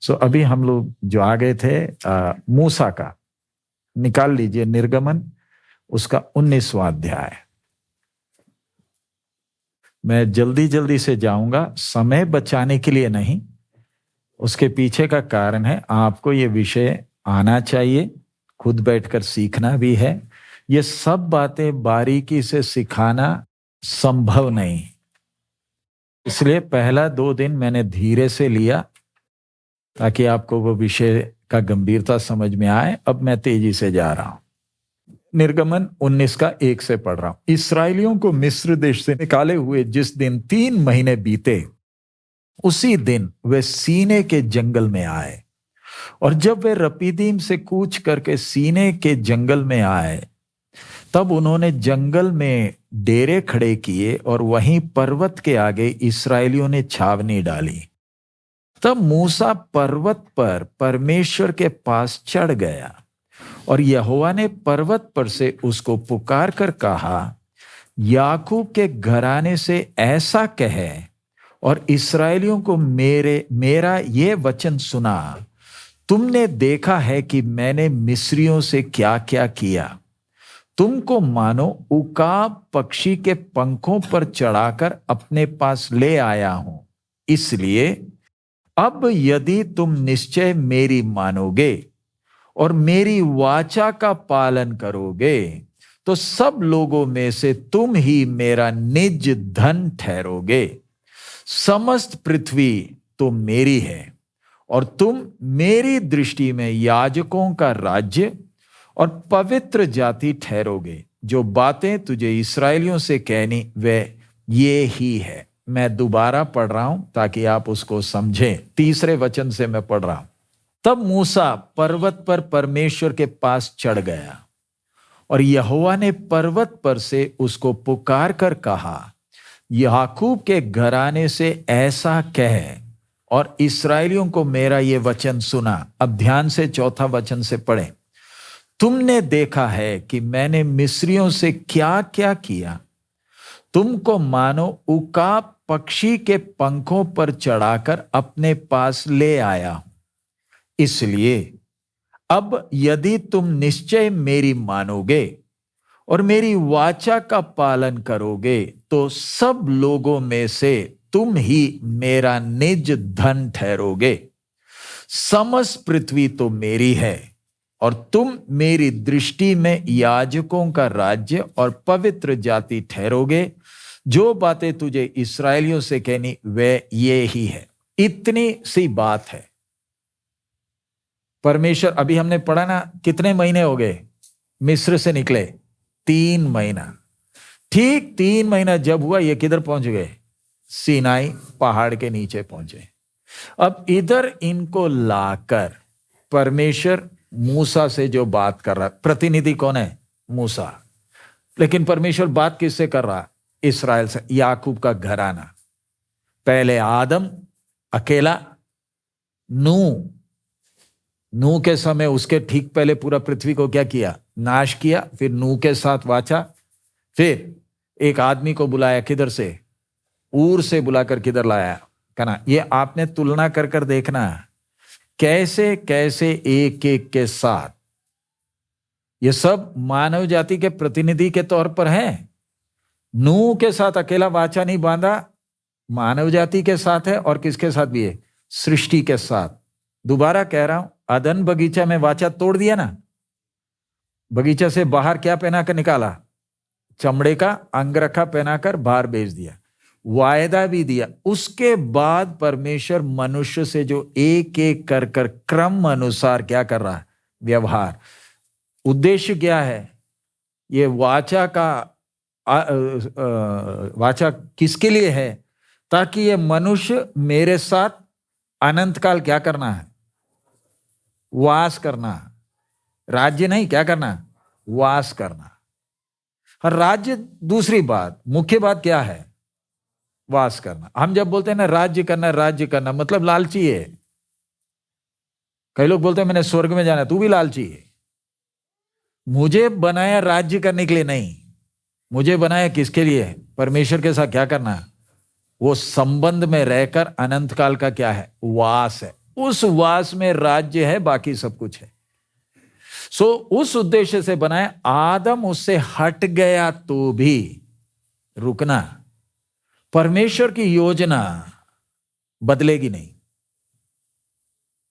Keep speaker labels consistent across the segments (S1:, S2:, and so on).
S1: अभी हम लोग जो आ गए थे मूसा का, निकाल लीजिए निर्गमन, उसका 19वां अध्याय। मैं जल्दी जल्दी से जाऊंगा, समय बचाने के लिए नहीं, उसके पीछे का कारण है आपको ये विषय आना चाहिए, खुद बैठकर सीखना भी है। ये सब बातें बारीकी से सिखाना संभव नहीं, इसलिए पहला 2 दिन मैंने धीरे से लिया ताकि आपको वो विषय का गंभीरता समझ में आए। अब मैं तेजी से जा रहा हूं। निर्गमन 19 का 1 से पढ़ रहा हूं। इस्राएलियों को मिस्र देश से निकाले हुए जिस दिन 3 महीने बीते, उसी दिन वे सीने के जंगल में आए। और जब वे रपीदीम से कूच करके सीने के जंगल में आए, तब उन्होंने जंगल में डेरे खड़े किए और वहीं पर्वत के आगे इस्राएलियों ने छावनी डाली। तब मूसा पर्वत पर परमेश्वर के पास चढ़ गया और यहोवा ने पर्वत पर से उसको पुकार कर कहा, याकूब के घराने से ऐसा कहे और इस्राएलियों को मेरा ये वचन सुना, तुमने देखा है कि मैंने मिस्रियों से क्या क्या किया। तुमको मानो उकाब पक्षी के पंखों पर चढ़ाकर अपने पास ले आया हूं। इसलिए अब यदि तुम निश्चय मेरी मानोगे और मेरी वाचा का पालन करोगे, तो सब लोगों में से तुम ही मेरा निज धन ठहरोगे। समस्त पृथ्वी तो मेरी है और तुम मेरी दृष्टि में याजकों का राज्य और पवित्र जाति ठहरोगे। जो बातें तुझे इस्राएलियों से कहनी वे ये ही है। मैं दोबारा पढ़ रहा हूं ताकि आप उसको समझें। 3 वचन से मैं पढ़ रहा हूं। तब मूसा पर्वत पर परमेश्वर के पास चढ़ गया और यहोवा ने पर्वत पर से उसको पुकार कर कहा, याकूब के घराने से ऐसा कह और इस्राएलियों को मेरा ये वचन सुना। अब ध्यान से 4 वचन से पढ़ें। तुमने देखा है कि मैंने मिस्रियों से क्या क्या किया। तुमको मानो उकाब पक्षी के पंखों पर चढ़ाकर अपने पास ले आया हूं। इसलिए अब यदि तुम निश्चय मेरी मानोगे और मेरी वाचा का पालन करोगे, तो सब लोगों में से तुम ही मेरा निज धन ठहरोगे। समस्त पृथ्वी तो मेरी है और तुम मेरी दृष्टि में याजकों का राज्य और पवित्र जाति ठहरोगे। जो बातें तुझे इस्राएलियों से कहनी वे ये ही है। इतनी सी बात है। परमेश्वर, अभी हमने पढ़ा ना, कितने महीने हो गए मिस्र से निकले? 3 महीना। ठीक 3 महीना जब हुआ, ये किधर पहुंच गए? सीनाई पहाड़ के नीचे पहुंचे। अब इधर इनको लाकर परमेश्वर मूसा से जो बात कर रहा, प्रतिनिधि कौन है? मूसा। लेकिन परमेश्वर बात किससे कर रहा? इस्राएल से, याकूब का घराना। पहले आदम अकेला, नूह के समय उसके ठीक पहले पूरा पृथ्वी को क्या किया? नाश किया। फिर नूह के साथ वाचा। फिर एक आदमी को बुलाया, किधर से? ऊर से बुलाकर किधर लाया? कहना, ये आपने तुलना कर कर देखना कैसे कैसे एक एक के साथ ये सब मानव जाति के प्रतिनिधि के तौर पर हैं। नूह के साथ अकेला वाचा नहीं बांधा, मानव जाति के साथ है। और किसके साथ भी है? सृष्टि के साथ। दोबारा कह रहा हूं, अदन बगीचा में वाचा तोड़ दिया ना, बगीचा से बाहर क्या पहनाकर निकाला? चमड़े का अंगरखा पहनाकर बाहर भेज दिया। वायदा भी दिया। उसके बाद परमेश्वर मनुष्य से जो एक एक कर कर क्रम अनुसार क्या कर रहा है? व्यवहार। उद्देश्य क्या है? ये वाचा किसके लिए है? ताकि ये मनुष्य मेरे साथ अनंत काल क्या करना है? वास करना। राज्य नहीं, क्या करना? वास करना। और राज्य दूसरी बात, मुख्य बात क्या है? वास करना। हम जब बोलते हैं ना राज्य करना, मतलब लालची है। कई लोग बोलते हैं मैंने स्वर्ग में जाना, तू भी लालची है। मुझे बनाया राज्य करने के लिए नहीं, मुझे बनाया किसके लिए? परमेश्वर के साथ क्या करना? वो संबंध में रहकर अनंत काल का क्या है? वास है। उस वास में राज्य है, बाकी सब कुछ है। सो उस उद्देश्य से बनाया। आदम उससे हट गया तो भी रुकना, परमेश्वर की योजना बदलेगी नहीं।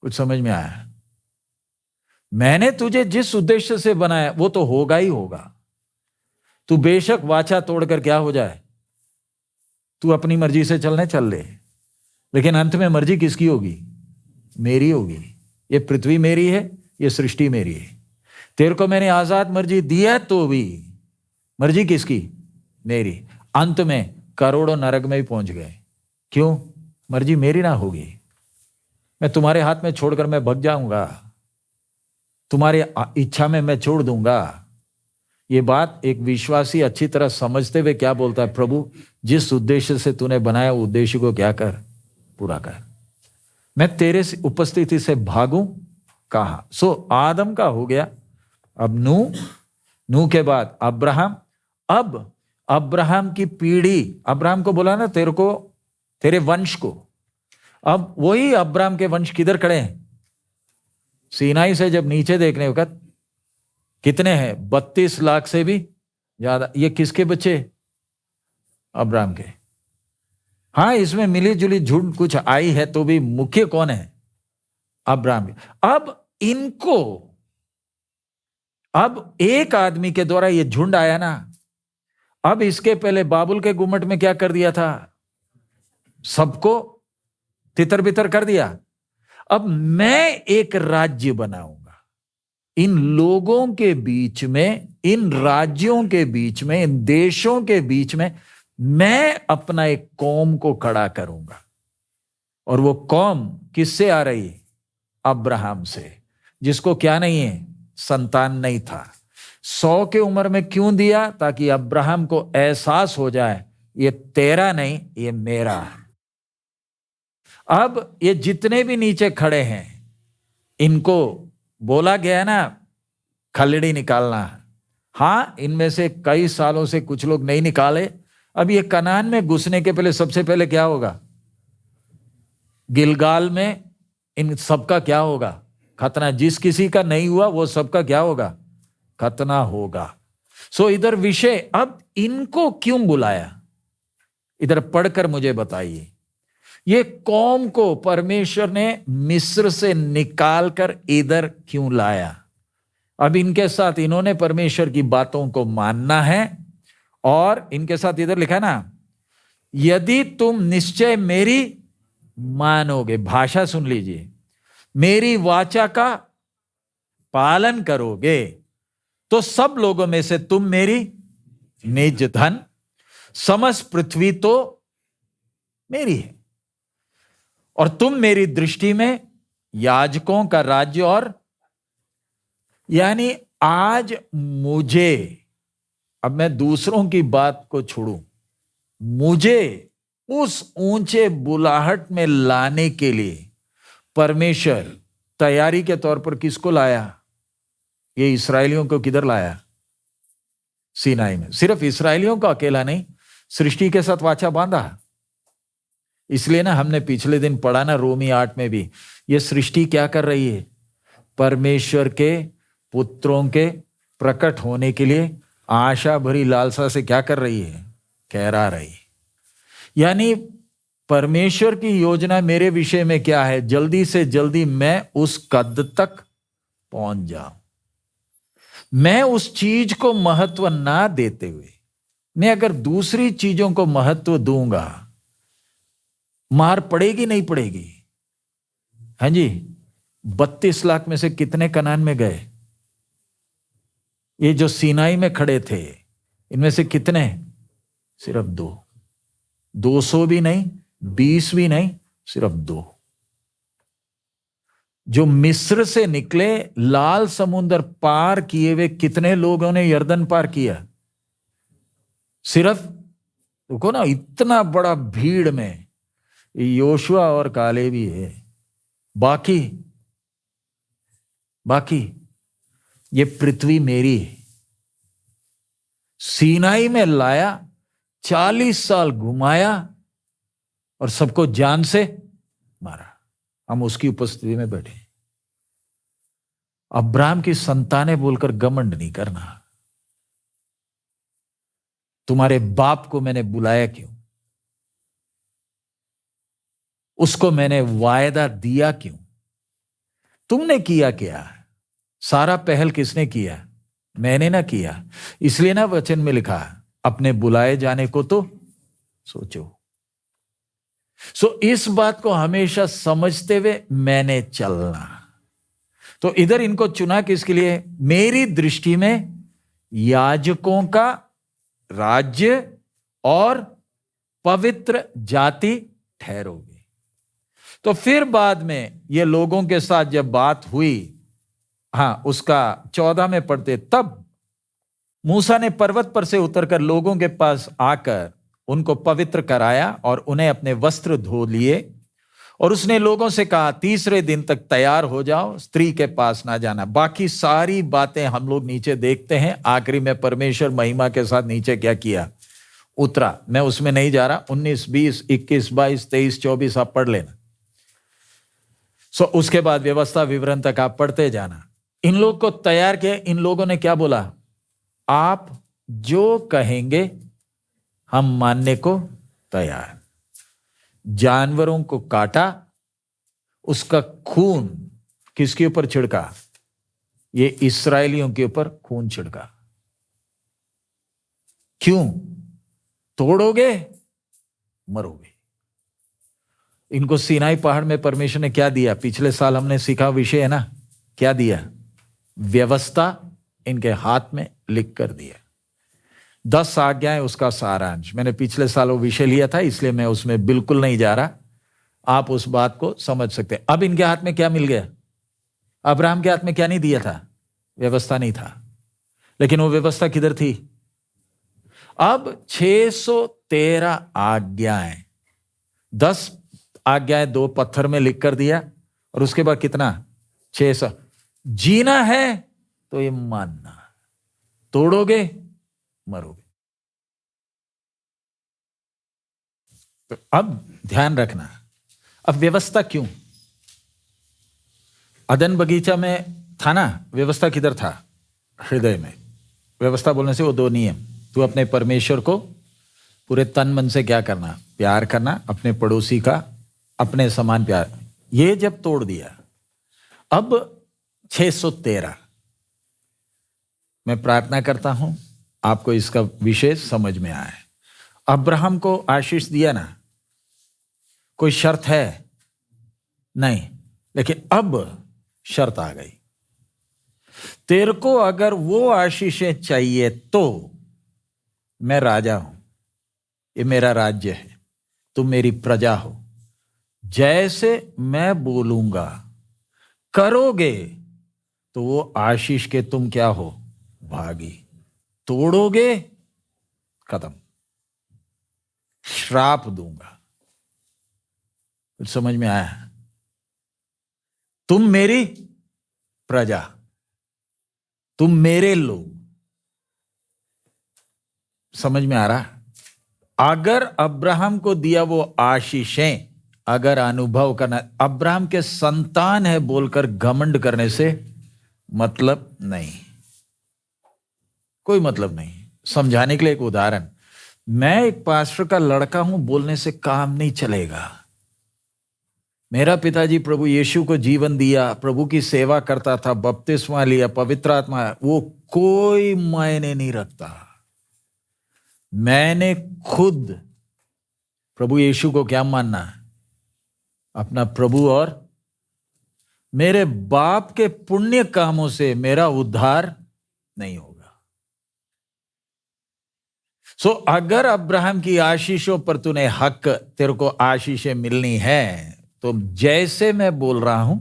S1: कुछ समझ में आया? मैंने तुझे जिस उद्देश्य से बनाया वो तो होगा ही होगा। तू बेशक वाचा तोड़कर क्या हो जाए, तू अपनी मर्जी से चलने चल ले, लेकिन अंत में मर्जी किसकी होगी? मेरी होगी। ये पृथ्वी मेरी है, ये सृष्टि मेरी है। तेरे को मैंने आजाद मर्जी दिया तो भी मर्जी किसकी? मेरी। अंत में करोड़ों नरक में भी पहुंच गए। क्यों? मर्जी मेरी ना होगी। मैं तुम्हारे हाथ में छोड़कर मैं भग जाऊंगा, तुम्हारी इच्छा में मैं छोड़ दूंगा। ये बात एक विश्वासी अच्छी तरह समझते हुए क्या बोलता है? प्रभु, जिस उद्देश्य से तूने बनाया उद्देश्य को क्या कर, पूरा कर। मैं तेरे उपस्थिति से भागूं कहां? सो आदम का हो गया। अब नूह के बाद अब्राहम। अब अब्राहम की पीढ़ी, अब्राहम को बोला ना तेरे को, तेरे वंश को। अब वही अब्राहम के वंश किधर खड़े हैं? सीनाई से जब नीचे देखने वक्त कितने हैं? 32 लाख से भी ज्यादा। ये किसके बच्चे? अब्राहम के। हाँ, इसमें मिली जुली झुंड कुछ आई है तो भी मुख्य कौन है? अब्राहम के। अब इनको, अब एक आदमी के द्वारा ये झुंड आया ना। अब इसके पहले बाबुल के गुम्मट में क्या कर दिया था? सबको तितर बितर कर दिया। अब मैं एक राज्य बनाऊंगा इन लोगों के बीच में, इन राज्यों के बीच में, इन देशों के बीच में। मैं अपना एक कौम को खड़ा करूंगा। और वो कौम किससे आ रही? अब्राहम से, जिसको क्या नहीं है? संतान नहीं था। 100 की उम्र में क्यों दिया? ताकि अब्राहम को एहसास हो जाए ये तेरा नहीं, ये मेरा है। अब ये जितने भी नीचे खड़े हैं, इनको बोला गया ना खलड़ी निकालना। हां, इनमें से कई सालों से कुछ लोग नहीं निकाले। अब ये कनान में घुसने के पहले सबसे पहले क्या होगा? गिलगाल में इन सबका क्या होगा? खतना। जिस किसी का नहीं हुआ वो सबका क्या होगा? खतना होगा। सो इधर विषय, अब इनको क्यों बुलाया? इधर पढ़कर मुझे बताइए। ये कौम को परमेश्वर ने मिस्र से निकालकर इधर क्यों लाया? अब इनके साथ इन्होंने परमेश्वर की बातों को मानना है। और इनके साथ इधर लिखा ना, यदि तुम निश्चय मेरी मानोगे, भाषा सुन लीजिए, मेरी वाचा का पालन करोगे, तो सब लोगों में से तुम मेरी निज धन, समस्त पृथ्वी तो मेरी है, और तुम मेरी दृष्टि में याजकों का राज्य। और यानी आज मुझे, अब मैं दूसरों की बात को छोड़ूं, मुझे उस ऊंचे बुलाहट में लाने के लिए परमेश्वर तैयारी के तौर पर किसको लाया? ये इस्राएलियों को किधर लाया? सीनाई में। सिर्फ इस्राएलियों को अकेला नहीं, सृष्टि के साथ वाचा बांधा। इसलिए ना हमने पिछले दिन पढ़ा ना रोमी 8 में भी, ये सृष्टि क्या कर रही है? परमेश्वर के पुत्रों के प्रकट होने के लिए आशा भरी लालसा से क्या कर रही है? कहरा रही। यानी परमेश्वर की योजना मेरे विषय में क्या है? जल्दी से जल्दी मैं उस कद तक पहुंच जाऊं। मैं उस चीज को महत्व ना देते हुए, मैं अगर दूसरी चीजों को महत्व दूंगा, मार पड़ेगी नहीं पड़ेगी? हाँ जी, 32 लाख में से कितने कनान में गए? ये जो सीनाई में खड़े थे, इनमें से कितने? सिर्फ 2। 200 भी नहीं, 20 भी नहीं, सिर्फ 2। जो मिस्र से निकले, लाल समुद्र पार किए हुए कितने लोगों ने यर्दन पार किया? सिर्फ, देखो ना, इतना बड़ा भीड़ में योशुआ और काले भी है। बाकी ये पृथ्वी मेरी है। सीनाई में लाया, 40 साल घुमाया और सबको जान से मारा। हम उसकी उपस्थिति में बैठे। अब्राहम की संतानें बोलकर घमंड नहीं करना। तुम्हारे बाप को मैंने बुलाया क्यों? उसको मैंने वायदा दिया क्यों? तुमने किया क्या? सारा पहल किसने किया? मैंने ना किया। इसलिए ना वचन में लिखा, अपने बुलाए जाने को तो सोचो। इस बात को हमेशा समझते हुए मैंने चलना। तो इधर इनको चुना किसके लिए? मेरी दृष्टि में याजकों का राज्य और पवित्र जाति ठहरोगे। तो फिर बाद में ये लोगों के साथ जब बात हुई, उसका 14 में पढ़ते, तब मूसा ने पर्वत पर से उतरकर लोगों के पास आकर उनको पवित्र कराया और उन्हें अपने वस्त्र धो लिए। और उसने लोगों से कहा, तीसरे दिन तक तैयार हो जाओ, स्त्री के पास ना जाना। बाकी सारी बातें हम लोग नीचे देखते हैं। आखिरी में परमेश्वर महिमा के साथ नीचे क्या किया, उतरा। मैं उसमें नहीं जा रहा। 19, 20, 21, 22, 23, 24 आप पढ़ लेना। उसके बाद व्यवस्था विवरण तक आप पढ़ते जाना। इन लोग को तैयार किया। इन लोगों ने क्या बोला? आप जो कहेंगे हम मानने को तैयार। जानवरों को काटा, उसका खून किसके ऊपर छिड़का? ये इस्राएलियों के ऊपर खून छिड़का। क्यों? तोड़ोगे मरोगे। इनको सीनाई पहाड़ में परमेश्वर ने क्या दिया? पिछले साल हमने सीखा विषय है ना, क्या दिया? व्यवस्था इनके हाथ में लिख कर दिया। 10 आज्ञाएं, उसका सारांश। मैंने पिछले साल वो विषय लिया था, इसलिए मैं उसमें बिल्कुल नहीं जा रहा। आप उस बात को समझ सकते हैं। अब इनके हाथ में क्या मिल गया? अब्राहम के हाथ में क्या नहीं दिया था? व्यवस्था नहीं था। लेकिन वो व्यवस्था किधर थी? अब 613 आज्ञाएं, 10 आज्ञाएं 2 पत्थर में लिख कर दिया। और उसके बाद कितना? 600। जीना है तो ये मानना, तोड़ोगे मरोगे। तो अब ध्यान रखना, अब व्यवस्था क्यों? अदन बगीचा में था ना, व्यवस्था किधर था? हृदय में। व्यवस्था बोलने से वो 2 नियम, तू अपने परमेश्वर को पूरे तन मन से क्या करना? प्यार करना, अपने पड़ोसी का अपने समान प्यार। ये जब तोड़ दिया, अब 613। मैं प्रार्थना करता हूं आपको इसका विषय समझ में आए। अब्राहम को आशीष दिया ना, कोई शर्त है? नहीं। लेकिन अब शर्त आ गई, तेरे को अगर वो आशीषें चाहिए तो मैं राजा हूं, ये मेरा राज्य है, तुम मेरी प्रजा हो, जैसे मैं बोलूंगा करोगे तो वो आशीष के तुम क्या हो? भागी। तोड़ोगे खत्म, श्राप दूंगा। समझ में आया? तुम मेरी प्रजा, तुम मेरे लोग। समझ में आ रहा? अगर अब्राहम को दिया वो आशीषें, अगर अनुभव करना, अब्राहम के संतान है बोलकर घमंड करने से मतलब नहीं, कोई मतलब नहीं। समझाने के लिए एक उदाहरण, मैं एक पास्टर का लड़का हूं बोलने से काम नहीं चलेगा। मेरा पिताजी प्रभु यीशु को जीवन दिया, प्रभु की सेवा करता था, बपतिस्मा लिया, पवित्र आत्मा, वो कोई मायने नहीं रखता। मैंने खुद प्रभु यीशु को क्या मानना? अपना प्रभु, और मेरे बाप के पुण्य कामों से मेरा उद्धार नहीं होगा। अगर अब्राहम की आशीषों पर तूने हक, तेरे को आशीषें मिलनी है, तो जैसे मैं बोल रहा हूं,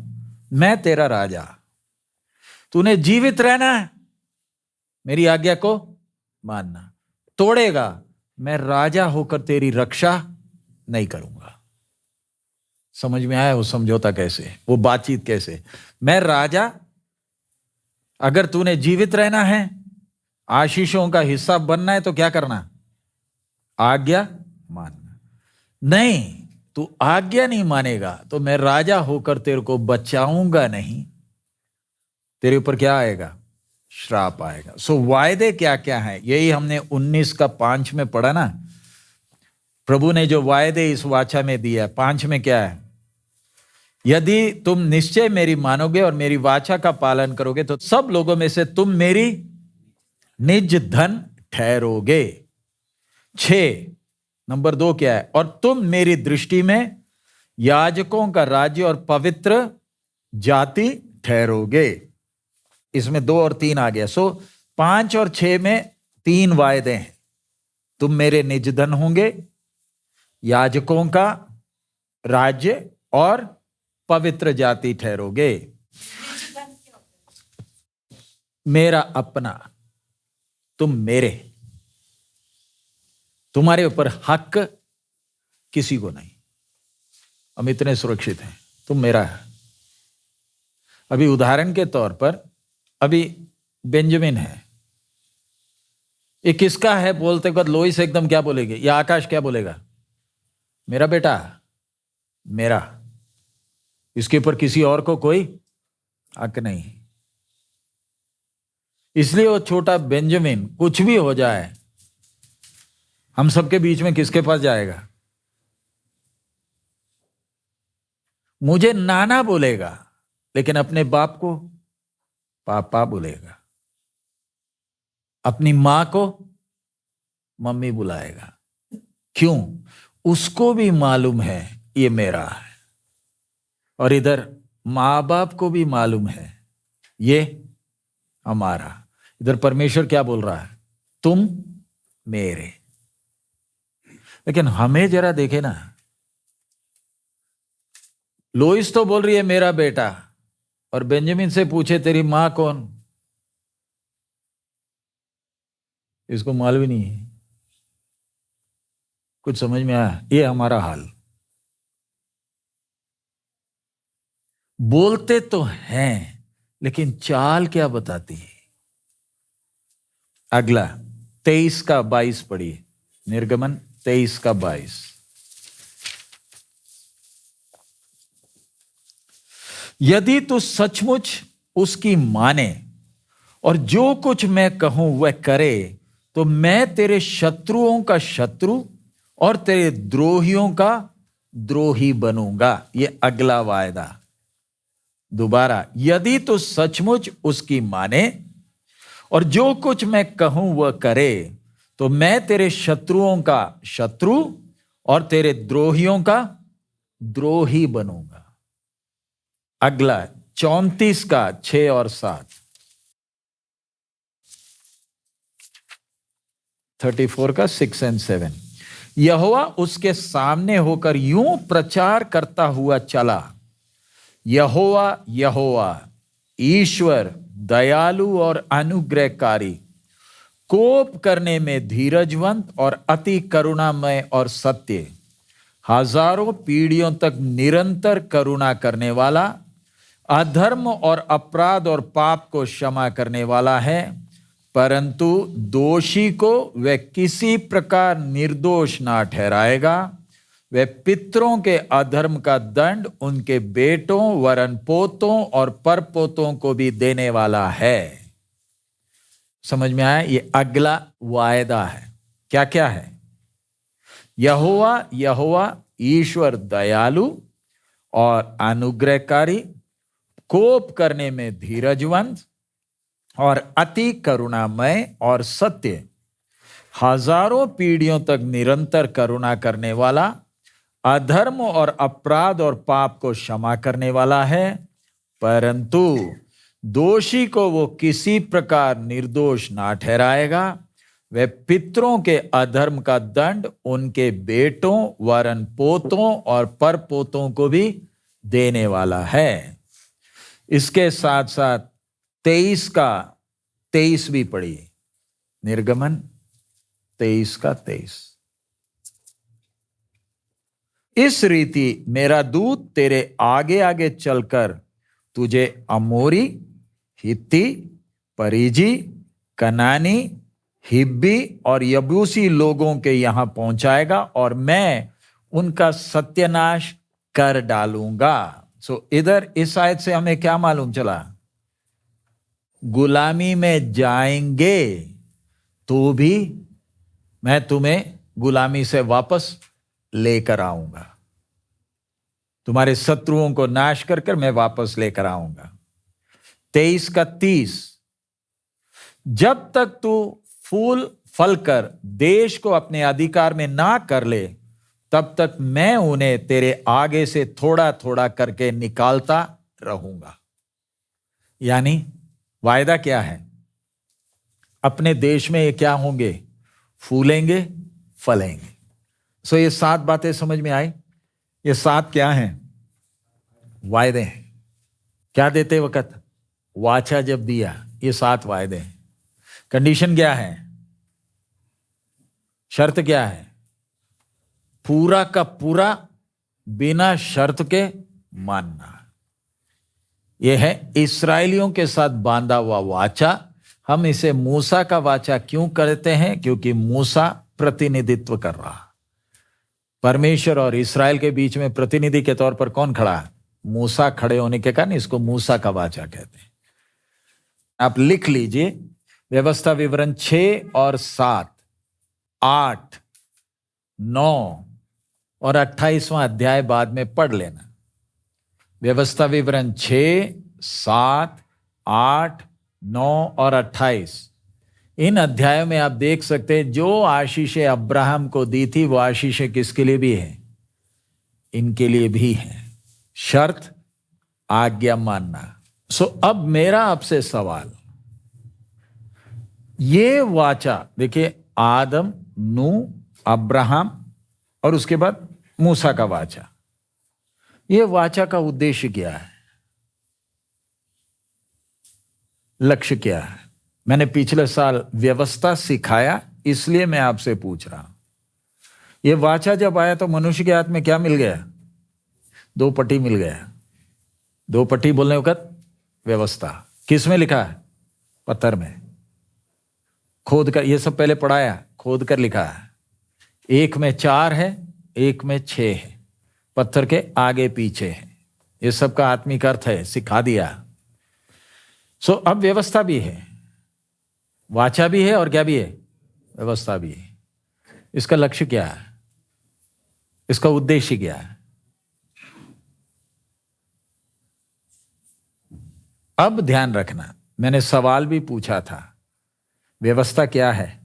S1: मैं तेरा राजा, तूने जीवित रहना है, मेरी आज्ञा को मानना। तोड़ेगा, मैं राजा होकर तेरी रक्षा नहीं करूंगा। समझ में आया वो समझौता कैसे, वो बातचीत कैसे? मैं राजा, अगर तूने जीवित रहना है, आशीषों का हिस्सा बनना है, तो क्या करना? आज्ञा मानना। नहीं, तू आज्ञा नहीं मानेगा तो मैं राजा होकर तेरे को बचाऊंगा नहीं, तेरे ऊपर क्या आएगा? श्राप आएगा। सो वायदे क्या क्या है, यही हमने 19:5 में पढ़ा ना। प्रभु ने जो वायदे इस वाचा में दिया, 5 में क्या है? यदि तुम निश्चय मेरी मानोगे और मेरी वाचा का पालन करोगे तो सब लोगों में से तुम मेरी निज धन ठहरोगे। 6 नंबर 2 क्या है? और तुम मेरी दृष्टि में याजकों का राज्य और पवित्र जाति ठहरोगे। इसमें 2 और 3 आ गया। सो 5 और 6 में 3 वायदे हैं। तुम मेरे निज धन होंगे, याजकों का राज्य और पवित्र जाति ठहरोगे। मेरा अपना, तुम मेरे, तुम्हारे ऊपर हक किसी को नहीं, हम इतने सुरक्षित हैं, तुम मेरा है। अभी उदाहरण के तौर पर अभी बेंजामिन है, ये किसका है बोलते वक्त लोइस एकदम क्या बोलेगी, या आकाश क्या बोलेगा? मेरा बेटा, मेरा, इसके ऊपर किसी और को कोई हक नहीं। इसलिए वो छोटा बेंजामिन कुछ भी हो जाए, हम सबके बीच में किसके पास जाएगा? मुझे नाना बोलेगा, लेकिन अपने बाप को पापा बोलेगा, अपनी मां को मम्मी बुलाएगा। क्यों? उसको भी मालूम है ये मेरा है, और इधर मां बाप को भी मालूम है ये हमारा। इधर परमेश्वर क्या बोल रहा है? तुम मेरे। लेकिन हमें जरा देखे ना, लोइस तो बोल रही है मेरा बेटा, और बेंजामिन से पूछे तेरी मां कौन, इसको मालूम ही नहीं है। कुछ समझ में आया? ये हमारा हाल। बोलते तो हैं लेकिन चाल क्या बताती है? अगला 23:22 पढ़िए, निर्गमन 23:22। यदि तू सचमुच उसकी माने और जो कुछ मैं कहूं वह करे, तो मैं तेरे शत्रुओं का शत्रु और तेरे द्रोहियों का द्रोही बनूंगा। ये अगला वायदा। दोबारा, यदि तू सचमुच उसकी माने और जो कुछ मैं कहूं वह करे, तो मैं तेरे शत्रुओं का शत्रु और तेरे द्रोहियों का द्रोही बनूंगा। अगला 34:6 और 7, 34:6 और 7। यहोवा उसके सामने होकर यूं प्रचार करता हुआ चला, यहोवा यहोवा ईश्वर दयालु और अनुग्रहकारी, कोप करने में धीरजवंत और अति करुणामय और सत्य, हजारों पीढ़ियों तक निरंतर करुणा करने वाला, अधर्म और अपराध और पाप को क्षमा करने वाला है, परंतु दोषी को वह किसी प्रकार निर्दोष ना ठहराएगा। वह पितरों के अधर्म का दंड उनके बेटों वरन पोतों और परपोतों को भी देने वाला है। समझ में आया? ये अगला वायदा है। क्या क्या है? यहोवा यहोवा ईश्वर दयालु और अनुग्रहकारी, कोप करने में धीरजवंत और अति करुणामय और सत्य, हजारों पीढ़ियों तक निरंतर करुणा करने वाला, अधर्म और अपराध और पाप को क्षमा करने वाला है, परंतु दोषी को वो किसी प्रकार निर्दोष ना ठहराएगा। वह पितरों के अधर्म का दंड उनके बेटों वरन पोतों और परपोतों को भी देने वाला है। इसके साथ साथ 23:23 भी पढ़िए, निर्गमन 23:23। इस रीति मेरा दूत तेरे आगे आगे चलकर तुझे अमोरी, हित्ती, परिजी, कनानी, हिब्बी और यबूसी लोगों के यहां पहुंचाएगा, और मैं उनका सत्यानाश कर डालूंगा। सो इधर इस आयत से हमें क्या मालूम चला? गुलामी में जाएंगे तो भी मैं तुम्हें गुलामी से वापस लेकर आऊंगा, तुम्हारे शत्रुओं को नाश कर कर मैं वापस लेकर आऊंगा। 23 का 30, जब तक तू फूल फल कर देश को अपने अधिकार में ना कर ले, तब तक मैं उन्हें तेरे आगे से थोड़ा थोड़ा करके निकालता रहूंगा। यानी वायदा क्या है? अपने देश में ये क्या होंगे? फूलेंगे, फलेंगे। सो ये 7 बातें समझ में आई? ये 7 क्या हैं? वायदे हैं। क्या देते वक्त? वाचा जब दिया, ये 7 वायदे हैं। कंडीशन क्या है? शर्त क्या है? पूरा का पूरा बिना शर्त के मानना। यह है इस्राएलियों के साथ बांधा हुआ वाचा। हम इसे मूसा का वाचा क्यों कहते हैं? क्योंकि मूसा प्रतिनिधित्व कर रहा। परमेश्वर और इस्राएल के बीच में प्रतिनिधि के तौर पर कौन खड़ा है? मूसा खड़े होने के कारण इसको मूसा का वाचा कहते हैं। आप लिख लीजिए, व्यवस्था विवरण 6 और 7, 8, 9 और 28वां अध्याय बाद में पढ़ लेना। व्यवस्था विवरण 6, 7, 8, 9 और 28, इन अध्यायों में आप देख सकते हैं जो आशीषें अब्राहम को दी थी वो आशीषें किसके लिए भी है? इनके लिए भी है। शर्त आज्ञा मानना। सो अब मेरा आपसे सवाल, ये वाचा देखिए, आदम, नूह, अब्राहम और उसके बाद मूसा का वाचा। ये वाचा का उद्देश्य क्या है? लक्ष्य क्या है? मैंने पिछले साल व्यवस्था सिखाया, इसलिए मैं आपसे पूछ रहा हूं। ये वाचा जब आया तो मनुष्य के हाथ में क्या मिल गया? 2 पट्टी मिल गया। 2 पट्टी बोलने वक्त व्यवस्था किस में लिखा है? पत्थर में खोद कर। ये सब पहले पढ़ाया, खोद कर लिखा है। एक में 4 है, एक में 6 है, पत्थर के आगे पीछे है। ये सब का आत्मिक अर्थ है, सिखा दिया। सो अब व्यवस्था भी है, वाचा भी है और क्या भी है? व्यवस्था भी है। इसका लक्ष्य क्या है? इसका उद्देश्य क्या है? अब ध्यान रखना, मैंने सवाल भी पूछा था, व्यवस्था क्या है?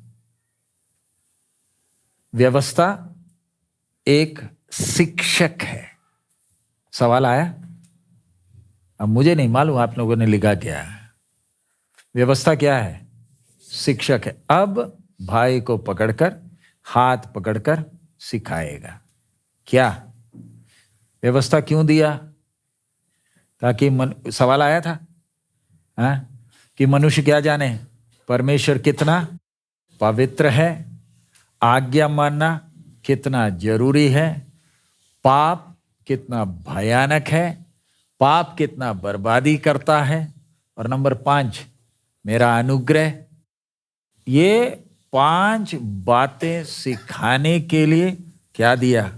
S1: व्यवस्था एक शिक्षक है। सवाल आया? अब मुझे नहीं मालूम आप लोगों ने लिखा क्या है। व्यवस्था क्या है? शिक्षक है। अब भाई को पकड़कर, हाथ पकड़कर सिखाएगा। क्या व्यवस्था क्यों दिया? ताकि सवाल आया था कि मनुष्य क्या जाने परमेश्वर कितना पवित्र है, आज्ञा मानना कितना जरूरी है, पाप कितना भयानक है, पाप कितना बर्बादी करता है, और नंबर 5 मेरा अनुग्रह। ये 5 बातें सिखाने के लिए क्या दिया?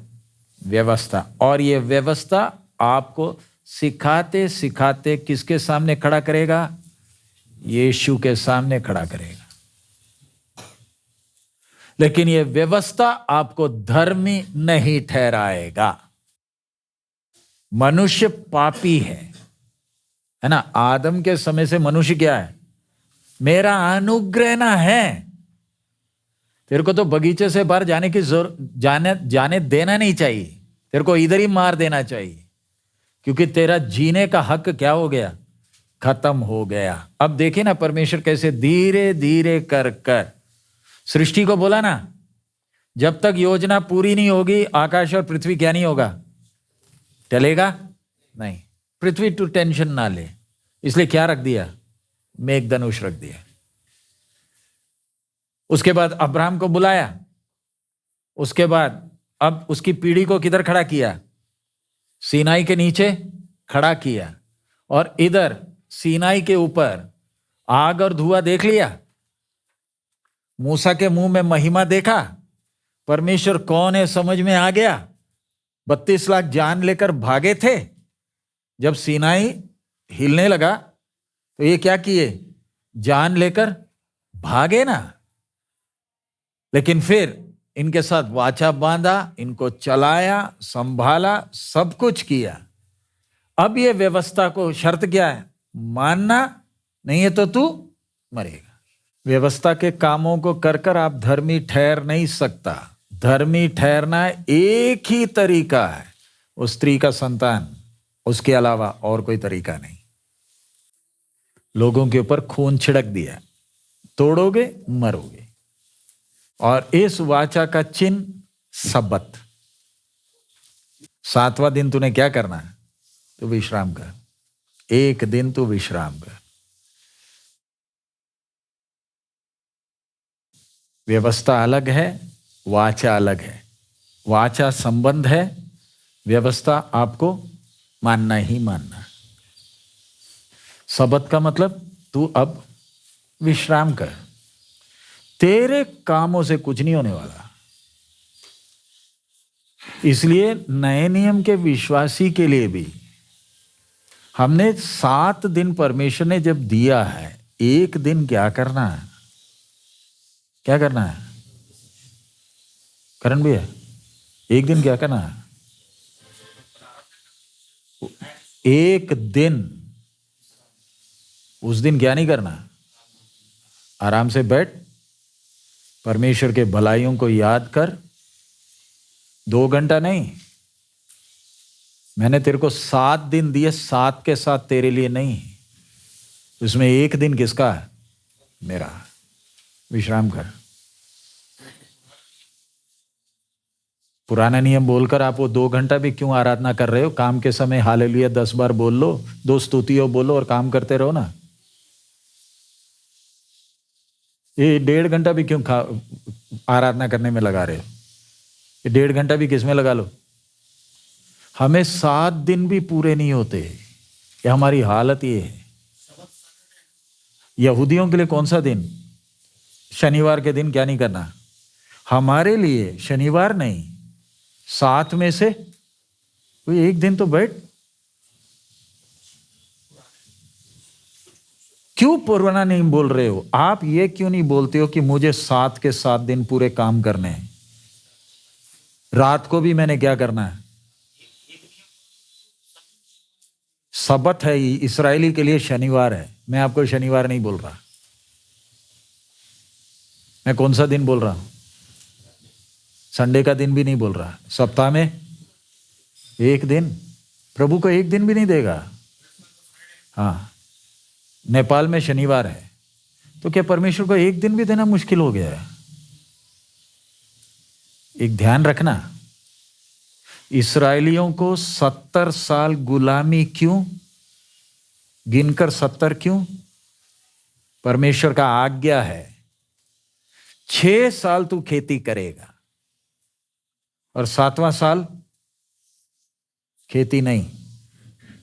S1: व्यवस्था। और ये व्यवस्था आपको सिखाते सिखाते किसके सामने खड़ा करेगा? यीशु के सामने खड़ा करेगा। लेकिन ये व्यवस्था आपको धर्मी नहीं ठहराएगा। मनुष्य पापी है ना? आदम के समय से मनुष्य क्या है? मेरा अनुग्रह ना है। तेरे को तो बगीचे से बाहर जाने की जाने देना नहीं चाहिए, तेरे को इधर ही मार देना चाहिए, क्योंकि तेरा जीने का हक क्या हो गया? खत्म हो गया। अब देखिए ना परमेश्वर कैसे धीरे धीरे कर कर सृष्टि को बोला ना, जब तक योजना पूरी नहीं होगी आकाश और पृथ्वी क्या नहीं होगा? टलेगा नहीं। पृथ्वी टू टेंशन ना ले, इसलिए क्या रख दिया? मेघधनुष रख दिया। उसके बाद अब्राहम को बुलाया, उसके बाद अब उसकी पीढ़ी को किधर खड़ा किया? सीनाई के नीचे खड़ा किया, और इधर सीनाई के ऊपर आग और धुआं देख लिया। मूसा के मुंह में महिमा देखा, परमेश्वर कौन है समझ में आ गया। 32 लाख जान लेकर भागे थे। जब सीनाई हिलने लगा तो ये क्या किए? जान लेकर भागे ना। लेकिन फिर इनके साथ वाचा बांधा, इनको चलाया, संभाला, सब कुछ किया। अब ये व्यवस्था को शर्त क्या है? मानना, नहीं है तो तू मरेगा। व्यवस्था के कामों को कर कर आप धर्मी ठहर नहीं सकता। धर्मी ठहरना एक ही तरीका है, उस स्त्री का संतान, उसके अलावा और कोई तरीका नहीं। लोगों के ऊपर खून छिड़क दिया, तोड़ोगे मरोगे। और इस वाचा का चिन्ह सबत। 7वां दिन तूने क्या करना है? तू विश्राम कर। एक दिन तू विश्राम कर। व्यवस्था अलग है, वाचा अलग है। वाचा संबंध है, व्यवस्था आपको मानना ही मानना। सबत का मतलब तू अब विश्राम कर। तेरे कामों से कुछ नहीं होने वाला। इसलिए नए नियम के विश्वासी के लिए भी हमने 7 दिन परमेश्वर ने जब दिया है, एक दिन क्या करना है? क्या करना है करण भैया? एक दिन क्या करना है? एक दिन, उस दिन क्या नहीं करना? आराम से बैठ, परमेश्वर के भलाइयों को याद कर। 2 घंटा नहीं, मैंने तेरे को 7 दिन दिए, 7 के साथ तेरे लिए नहीं, उसमें एक दिन किसका है? मेरा। विश्राम कर। पुराना नियम बोलकर आप वो 2 घंटा भी क्यों आराधना कर रहे हो? काम के समय हालेलुया 10 बार बोल लो, 2 स्तुतियों बोलो और काम करते रहो ना। ये 1.5 घंटा भी क्यों आराधना करने में लगा रहे हो? ये 1.5 घंटा भी किसमें लगा लो। हमें 7 दिन भी पूरे नहीं होते। ये हमारी हालत ये है। यहूदियों के लिए कौन सा दिन? शनिवार के दिन क्या नहीं करना? हमारे लिए शनिवार नहीं, 7 में से कोई एक दिन तो बैठ। क्यों पुराना नहीं बोल रहे हो? आप ये क्यों नहीं बोलते हो कि मुझे 7 के 7 दिन पूरे काम करने हैं? रात को भी मैंने क्या करना है? सबत है, इस्राएली के लिए शनिवार है। मैं आपको शनिवार नहीं बोल रहा। मैं कौन सा दिन बोल रहा हूं? संडे का दिन भी नहीं बोल रहा। सप्ताह में एक दिन, प्रभु को एक दिन भी नहीं देगा। हाँ, नेपाल में शनिवार है तो क्या परमेश्वर को एक दिन भी देना मुश्किल हो गया है? एक ध्यान रखना, इस्राएलियों को 70 साल गुलामी क्यों? गिनकर 70 क्यों? परमेश्वर का आज्ञा है 6 साल तू खेती करेगा और 7वां साल खेती नहीं।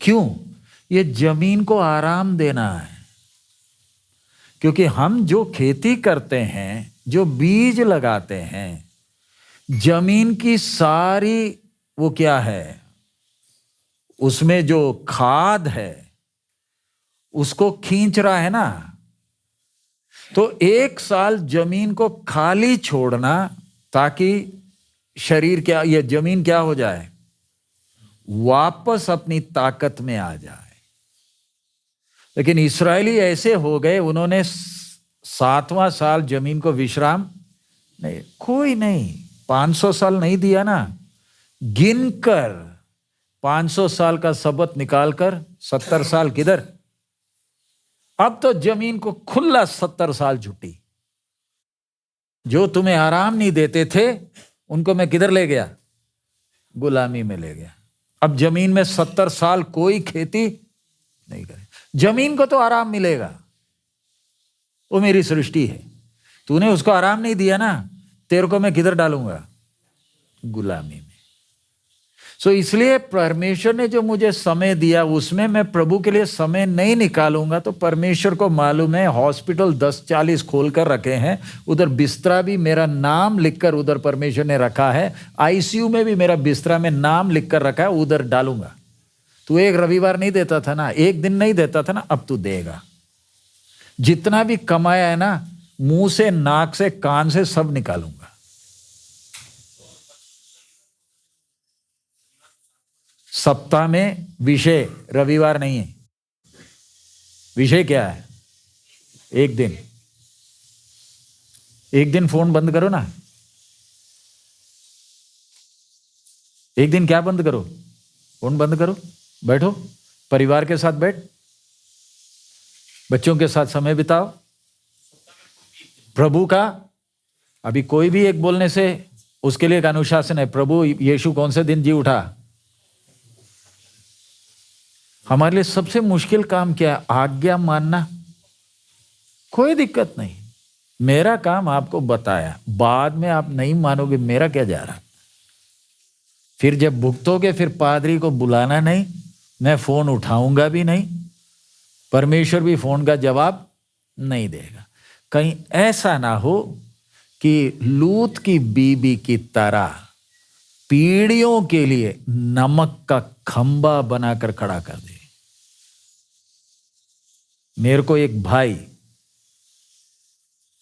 S1: क्यों? ये जमीन को आराम देना है। क्योंकि हम जो खेती करते हैं, जो बीज लगाते हैं, जमीन की सारी वो क्या है, उसमें जो खाद है उसको खींच रहा है ना। तो 1 साल जमीन को खाली छोड़ना ताकि शरीर क्या, ये जमीन क्या हो जाए? वापस अपनी ताकत में आ जाए। लेकिन इस्राएली ऐसे हो गए, उन्होंने 7वां साल जमीन को विश्राम नहीं, कोई नहीं। 500 साल नहीं दिया ना, गिनकर 500 साल का सबत निकालकर 70 साल किधर? अब तो जमीन को खुला 70 साल छुट्टी। जो तुम्हें आराम नहीं देते थे उनको मैं किधर ले गया? गुलामी में ले गया। अब जमीन में 70 साल कोई खेती नहीं करे। जमीन को तो आराम मिलेगा, वो मेरी सृष्टि है। तूने उसको आराम नहीं दिया ना, तेरे को मैं किधर डालूंगा? गुलामी में। सो इसलिए परमेश्वर ने जो मुझे समय दिया उसमें मैं प्रभु के लिए समय नहीं निकालूंगा तो परमेश्वर को मालूम है। हॉस्पिटल 10-40 खोल कर रखे हैं, उधर बिस्तरा भी मेरा नाम लिखकर उधर परमेश्वर ने रखा है। आईसीयू में भी मेरा बिस्तरा में नाम लिखकर रखा है, उधर डालूंगा। तू एक रविवार नहीं देता था ना, एक दिन नहीं देता था ना, अब तू देगा। जितना भी कमाया है ना, मुंह से, नाक से, कान से सब निकालूंगा। सप्ताह में विषय रविवार नहीं है। विषय क्या है? एक दिन, एक दिन फोन बंद करो ना। एक दिन क्या बंद करो? फोन बंद करो, बैठो परिवार के साथ, बैठ बच्चों के साथ समय बिताओ। प्रभु का अभी कोई भी एक बोलने से उसके लिए एक अनुशासन है। प्रभु यीशु कौन से दिन जी उठा? हमारे लिए सबसे मुश्किल काम क्या है? आज्ञा मानना। कोई दिक्कत नहीं, मेरा काम आपको बताया, बाद में आप नहीं मानोगे मेरा क्या जा रहा। फिर जब भुगतोगे फिर पादरी को बुलाना नहीं, मैं फोन उठाऊंगा भी नहीं, परमेश्वर भी फोन का जवाब नहीं देगा। कहीं ऐसा ना हो कि लूत की बीबी की तरह पीढ़ियों के लिए नमक का खंबा बनाकर खड़ा कर दे। मेरे को एक भाई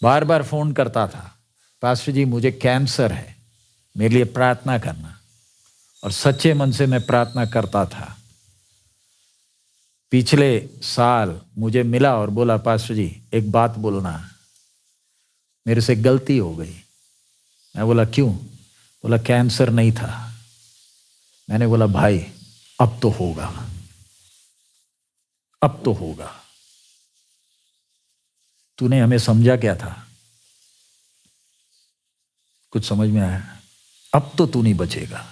S1: बार बार फोन करता था, पास्टर जी मुझे कैंसर है, मेरे लिए प्रार्थना करना। और सच्चे मन से मैं प्रार्थना करता था। पिछले साल मुझे मिला और बोला, पास्टर जी एक बात बोलना, मेरे से गलती हो गई। मैं बोला क्यों? बोला कैंसर नहीं था। मैंने बोला भाई अब तो होगा, अब तो होगा। तूने हमें समझा क्या था? कुछ समझ में आया? अब तो तू नहीं बचेगा।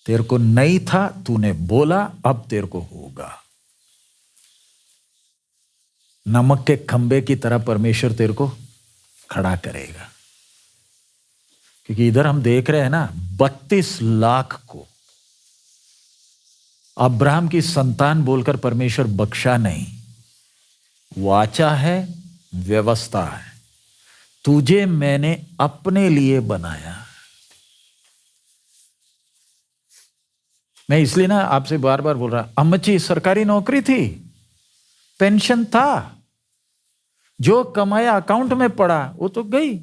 S1: तेरे को नहीं था, तूने बोला, अब तेरे को होगा। नमक के खंबे की तरह परमेश्वर तेरे को खड़ा करेगा। क्योंकि इधर हम देख रहे हैं ना, 32 लाख को अब्राहम की संतान बोलकर परमेश्वर बख्शा नहीं। वाचा है, व्यवस्था है। तुझे मैंने अपने लिए बनाया। मैं इसलिए ना आपसे बार बार बोल रहा, अम्मची सरकारी नौकरी थी, पेंशन था, जो कमाया अकाउंट में पड़ा वो तो गई।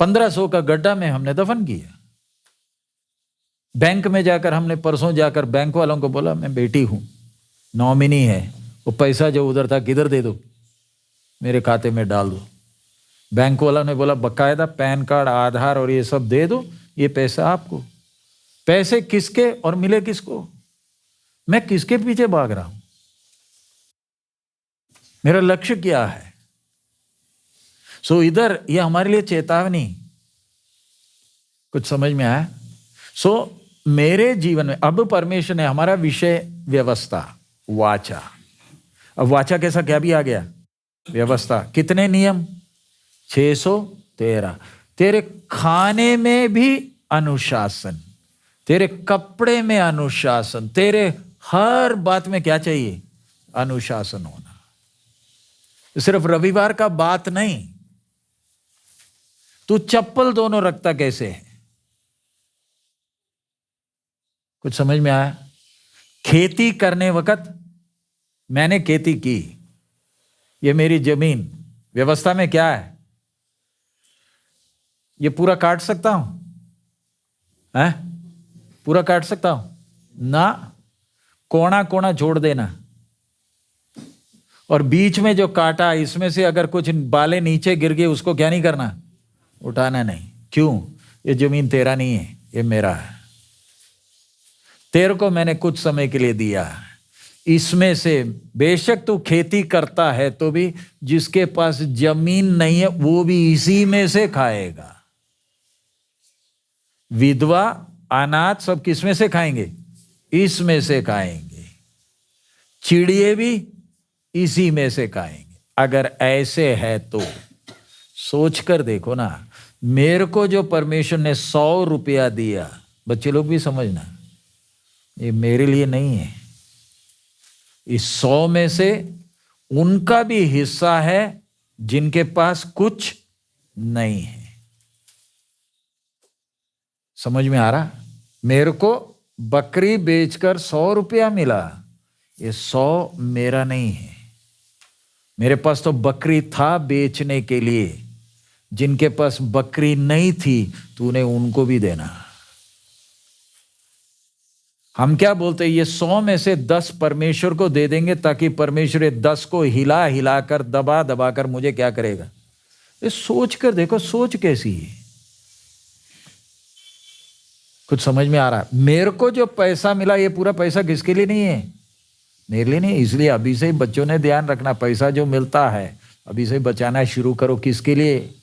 S1: 1500 का गड्ढा में हमने दफन किया। बैंक में जाकर हमने परसों जाकर बैंक वालों को बोला मैं बेटी हूं, नॉमिनी है, वो पैसा जो उधर था किधर दे दो, मेरे खाते में डाल दो। बैंक वाला ने बोला बकायदा पैन कार्ड, आधार और ये सब दे दो, ये पैसा आपको। पैसे किसके और मिले किसको? मैं किसके पीछे भाग रहा हूं? मेरा लक्ष्य क्या है? सो इधर ये हमारे लिए चेतावनी। कुछ समझ में आया? सो मेरे जीवन में अब परमेश्वर ने, हमारा विषय व्यवस्था, वाचा। अब वाचा कैसा क्या भी आ गया? व्यवस्था। कितने नियम? 613। तेरे खाने में भी अनुशासन, तेरे कपड़े में अनुशासन, तेरे हर बात में क्या चाहिए? अनुशासन होना। सिर्फ रविवार का बात नहीं। तू चप्पल दोनों रखता कैसे है? कुछ समझ में आया? खेती करने वक्त मैंने खेती की, ये मेरी जमीन, व्यवस्था में क्या है? ये पूरा काट सकता हूं? है? पूरा काट सकता हूं ना? कोना कोना छोड़ देना। और बीच में जो काटा, इसमें से अगर कुछ बाले नीचे गिर गए उसको क्या नहीं करना? उठाना नहीं। क्यों? ये जमीन तेरा नहीं है, ये मेरा है। तेरे को मैंने कुछ समय के लिए दिया। इसमें से बेशक तू खेती करता है तो भी जिसके पास जमीन नहीं है वो भी इसी में से खाएगा। विधवा, अनाथ सब किस में से खाएंगे? इसमें से खाएंगे। चिड़िए भी इसी में से खाएंगे। अगर ऐसे है तो सोच कर देखो ना, मेरे को जो परमेश्वर ने 100 रुपया दिया, बच्चे लोग भी समझना, ये मेरे लिए नहीं है। इस 100 में से उनका भी हिस्सा है जिनके पास कुछ नहीं है। समझ में आ रहा? मेरे को बकरी बेचकर 100 रुपया मिला, ये 100 मेरा नहीं है। मेरे पास तो बकरी था बेचने के लिए, जिनके पास बकरी नहीं थी तूने उनको भी देना। हम क्या बोलते हैं, ये 100 में से 10 परमेश्वर को दे देंगे ताकि परमेश्वर ये 10 को हिला हिलाकर दबा दबाकर मुझे क्या करेगा। ये सोच कर देखो, सोच कैसी है। कुछ समझ में आ रहा है? मेरे को जो पैसा मिला ये पूरा पैसा किसके लिए नहीं है, मेरे लिए नहीं। इसलिए अभी से ही बच्चों ने ध्यान रखना, पैसा जो मिलता है अभी से ही बचाना शुरू करो। किसके लिए?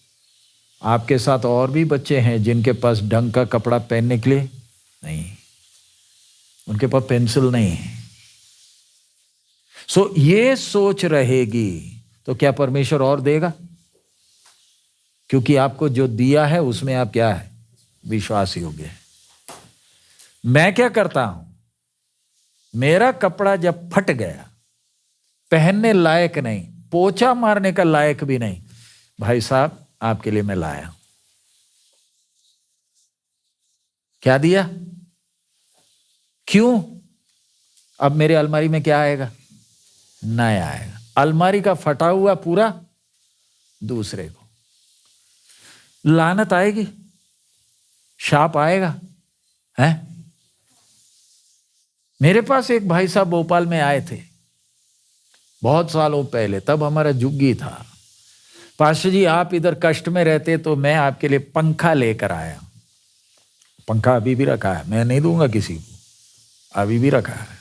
S1: आपके साथ और भी बच्चे हैं जिनके पास ढंग का कपड़ा पहनने के लिए नहीं, उनके पास पेंसिल नहीं है। सो ये सोच रहेगी तो क्या परमेश्वर और देगा? क्योंकि आपको जो दिया है उसमें आप क्या है, विश्वासी हो गए। मैं क्या करता हूं, मेरा कपड़ा जब फट गया, पहनने लायक नहीं, पोछा मारने का लायक भी नहीं, भाई साहब आपके लिए मैं लाया। क्या दिया? क्यों? अब मेरे अलमारी में क्या आएगा, नया आएगा। अलमारी का फटा हुआ पूरा दूसरे को, लानत आएगी, शाप आएगा। है? मेरे पास एक भाई साहब भोपाल में आए थे बहुत सालों पहले, तब हमारा जुग्गी था। पास्टर जी आप इधर कष्ट में रहते तो मैं आपके लिए पंखा लेकर आया। पंखा अभी भी रखा है, मैं नहीं दूंगा किसी को, अभी भी रखा है।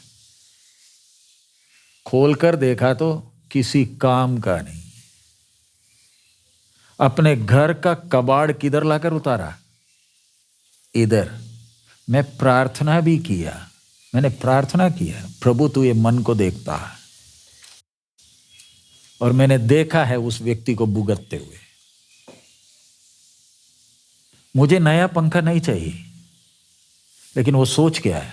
S1: खोलकर देखा तो किसी काम का नहीं। अपने घर का कबाड़ किधर लाकर उतारा, इधर। मैं प्रार्थना भी किया, मैंने प्रार्थना किया, प्रभु तू ये मन को देखता है। और मैंने देखा है उस व्यक्ति को भुगतते हुए। मुझे नया पंखा नहीं चाहिए, लेकिन वो सोच क्या है,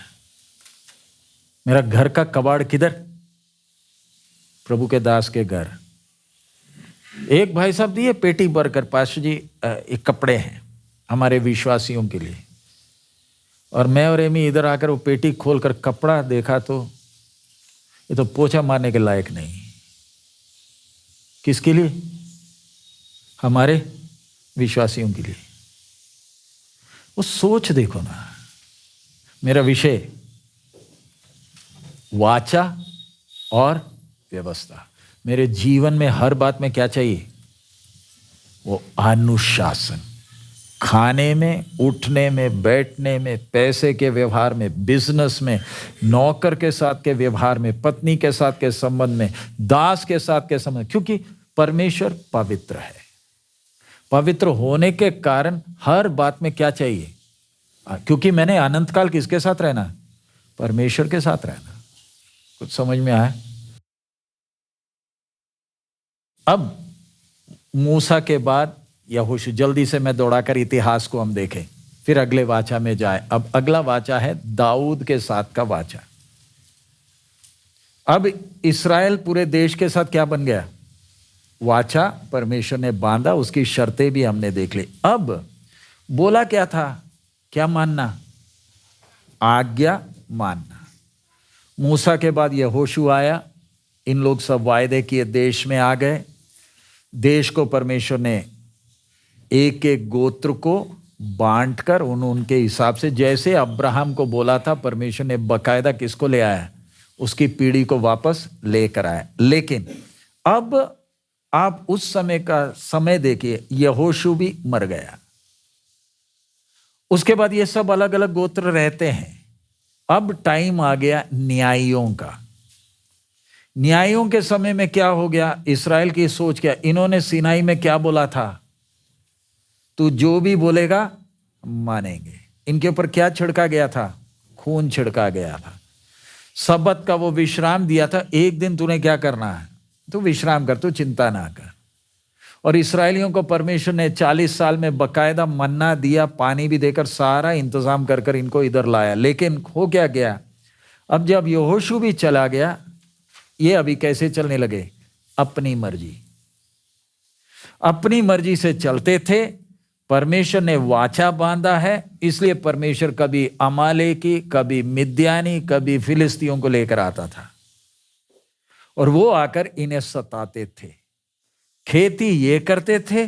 S1: मेरा घर का कबाड़ किधर, प्रभु के दास के घर। एक भाई साहब दिए पेटी भरकर, पास्टर जी एक कपड़े हैं हमारे विश्वासियों के लिए। और मैं और एमी इधर आकर वो पेटी खोलकर कपड़ा देखा तो ये तो पोछा मारने के लायक नहीं। किसके लिए? हमारे विश्वासियों के लिए। वो सोच देखो ना। मेरा विषय वाचा और व्यवस्था। मेरे जीवन में हर बात में क्या चाहिए, वो अनुशासन। खाने में, उठने में, बैठने में, पैसे के व्यवहार में, बिजनेस में, नौकर के साथ के व्यवहार में, पत्नी के साथ के संबंध में, दास के साथ के संबंध। क्योंकि परमेश्वर पवित्र है। पवित्र होने के कारण हर बात में क्या चाहिए, क्योंकि मैंने अनंत काल किसके साथ रहना, परमेश्वर के साथ रहना। कुछ समझ में आया? अब मूसा के बाद यहोशू, जल्दी से मैं दौड़ाकर इतिहास को हम देखें, फिर अगले वाचा में जाए। अब अगला वाचा है दाऊद के साथ का वाचा। अब इस्राएल पूरे देश के साथ क्या बन गया, वाचा परमेश्वर ने बांधा, उसकी शर्तें भी हमने देख ली। अब बोला क्या था, क्या मानना, आज्ञा मानना। मूसा के बाद यहोशू आया, इन लोग सब वायदे किए देश में आ गए। देश को परमेश्वर ने एक एक गोत्र को बांटकर उनके हिसाब से, जैसे अब्राहम को बोला था, परमेश्वर ने बकायदा किसको ले आया, उसकी पीढ़ी को वापस लेकर आया। लेकिन अब आप उस समय का समय देखिए, यहोशू भी मर गया। उसके बाद ये सब अलग अलग गोत्र रहते हैं। अब टाइम आ गया न्यायियों का। न्यायियों के समय में क्या हो गया, इस्राएल की सोच क्या, इन्होंने सिनाई में क्या बोला था, तू जो भी बोलेगा मानेंगे। इनके ऊपर क्या छिड़का गया था, खून छिड़का गया था। सब्बत का वो विश्राम दिया था, एक दिन तूने क्या करना है, तू विश्राम कर, तू चिंता ना कर। और इस्राएलियों को परमेश्वर ने 40 साल में बकायदा मन्ना दिया, पानी भी देकर सारा इंतजाम कर कर इनको इधर लाया। लेकिन हो क्या गया, अब जब यहोशू भी चला गया, ये अभी कैसे चलने लगे, अपनी मर्जी, अपनी मर्जी से चलते थे। परमेश्वर ने वाचा बांधा है, इसलिए परमेश्वर कभी अमालेकी, कभी मिद्यानी, कभी फिलिस्तियों को लेकर आता था और वो आकर इन्हें सताते थे। खेती ये करते थे,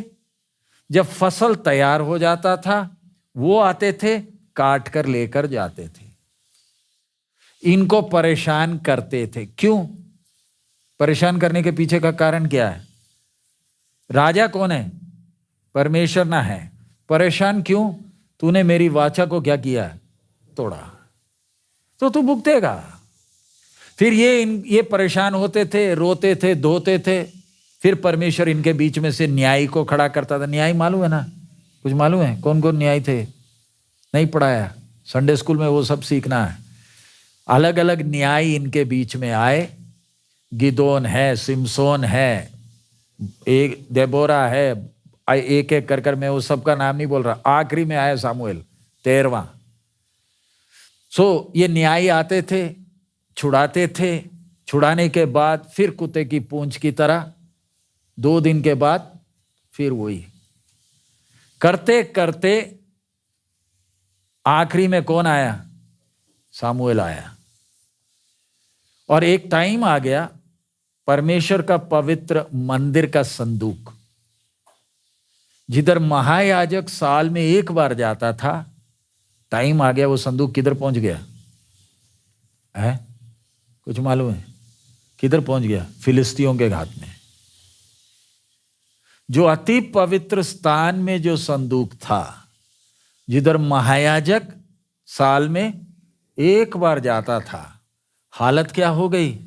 S1: जब फसल तैयार हो जाता था वो आते थे, काट कर लेकर जाते थे, इनको परेशान करते थे। क्यों परेशान करने के पीछे का कारण क्या है? राजा कौन है? परमेश्वर ना है। परेशान क्यों? तूने मेरी वाचा को क्या किया, तोड़ा, तो तू भुगतेगा। फिर ये परेशान होते थे, रोते थे, धोते थे। फिर परमेश्वर इनके बीच में से न्यायी को खड़ा करता था। न्यायी मालूम है ना, कुछ मालूम है कौन कौन न्यायी थे? नहीं पढ़ाया, संडे स्कूल में वो सब सीखना है। अलग अलग न्यायी इनके बीच में आए। गिदोन है, सिमसोन है, एक देबोरा है, एक एक कर कर, मैं वो सबका नाम नहीं बोल रहा। आखिरी में आया सामुएल 13वां। ये न्यायी आते थे, छुड़ाते थे। छुड़ाने के बाद फिर कुत्ते की पूंछ की तरह 2 दिन के बाद फिर वही करते करते आखिरी में कौन आया? सामुएल आया। और एक टाइम आ गया, परमेश्वर का पवित्र मंदिर का संदूक, जिधर महायाजक साल में एक बार जाता था, टाइम आ गया, वो संदूक किधर पहुंच गया है? कुछ मालूम है किधर पहुंच गया? फिलिस्तियों के हाथ में। जो अति पवित्र स्थान में जो संदूक था, जिधर महायाजक साल में एक बार जाता था, हालत क्या हो गई?